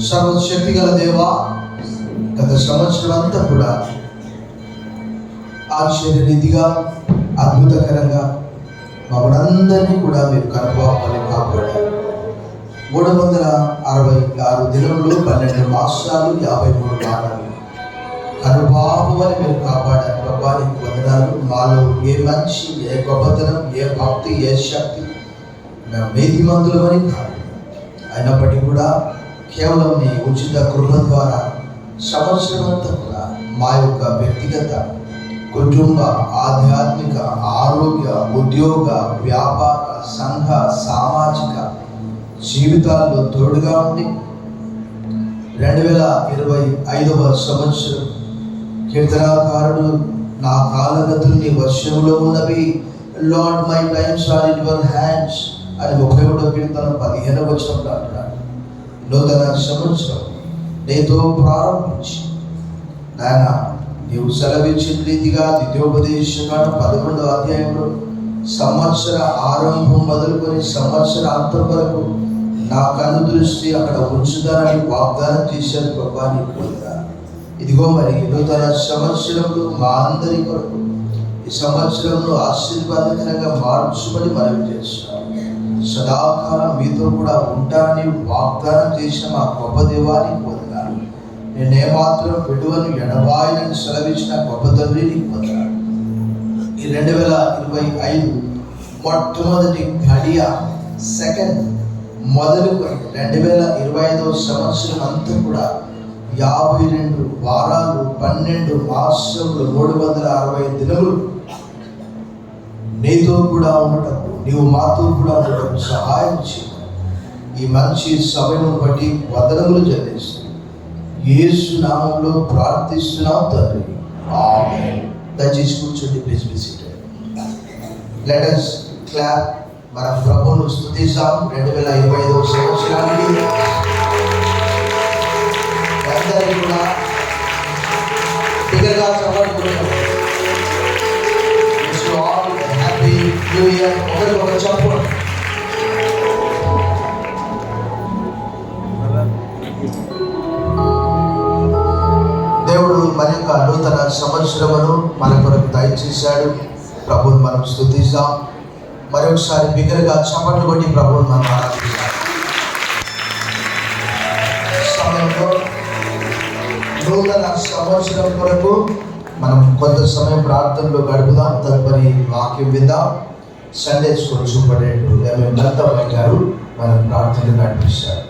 సర్వశక్తి గల దేవా, గత సంవత్సరం అంతా కూడా ఆశ్చర్యరీతిగా అద్భుతకరంగా మమ్మల్ని కూడా మీరు కనుపాపని కాపాడారు. 366 దినములు 12 మాసాలు 53 వారాలు కనుపాపని మీరు కాపాడారు. ప్రభానికి వందనాలు. మాలో ఏ మంచి, ఏ గొప్పతనం, ఏ భక్తి, ఏ శక్తి మేము నీతిమంతులమని కాదు. అయినప్పటికీ కూడా కేవలం నీ ఉచిత కృప ద్వారా సంవత్సరం అంతా కూడా మా యొక్క వ్యక్తిగత, కుటుంబ, ఆధ్యాత్మిక, ఆరోగ్య, ఉద్యోగ, వ్యాపార, సంఘ, సామాజిక జీవితాల్లో తోడుగా ఉండి 2025వ సంవత్సరం కీర్తనాకారుడు నా కాలగతులు నీ వశంలో ఉన్నవి, Lord my times are in your hands అని 31వ కీర్తన 15వ వచనంలో అంటున్నాడు. నూతన సంవత్సరం నీతో ప్రారంభించి నాయన నీవు సెలవిచ్చిన రీతిగా ద్వితీయోపదేశకాండం 11వ అధ్యాయంలో సంవత్సర ఆరంభం మొదలుకొని సంవత్సర అంతం వరకు నా కన్ను దృష్టి అక్కడ ఉంచుతానని వాగ్దానం చేశాను. ప్రభాని పొందాను. ఇదిగో మరి నూతన సంవత్సరంలో మా అందరి కొరకు ఈ సంవత్సరంలో ఆశీర్వాదకరంగా మార్చుకొని మనవి చేస్తున్నాం. సదాకాలం మీతో కూడా ఉంటానని వాగ్దానం చేసిన మా గొప్ప దేవానికి పొందాను. నేనేమాత్రం విడువను ఎడబాయనని సెలవిచ్చిన గొప్ప తండ్రిని పొందాను. ఈ 2025 మొట్టమొదటి గడియ సెకండ్ మొదలుకొని 2025వ సంవత్సరం అంతా కూడా 52 వారాలు 12 మాసములు 365 దినములు నీతో కూడా ఉండటం, నీవు మాతో కూడా ఉండటం సహాయం చేయమని ఈ మంచి సమయం బట్టి వందనములు చెల్లిస్తూ యేసు నామములో ప్రార్థిస్తున్నాం తండ్రి, ఆమేన్. దయచేసి కూర్చోండి, please be seated. Let us clap. మన ప్రభువును స్తుతిద్దాం. 2025వ సంవత్సరానికి అందరికీ కూడా బిగ్గరగా చప్పట్లు. Happy new year. ఒకరికొక చప్పట్లు. దేవుడు మన యొక్క నూతన సంవత్సరమును మన కొరకు దయచేశాడు. ప్రభువును మనం స్తుతిద్దాం. మరొకసారి బిగ్గరగా చప్పట్లు కొట్టి ప్రభువును మనం ఆరాధిద్దాం. సమయంలో నూతన సంవత్సరం కొరకు మనం కొంత సమయం ప్రార్థనలో గడుపుదాం. తదుపరి వాక్యం విందాం. సండే స్కూల్ సూపరింటెండెంట్ గారు మన ప్రార్థనలు నడిపిస్తారు.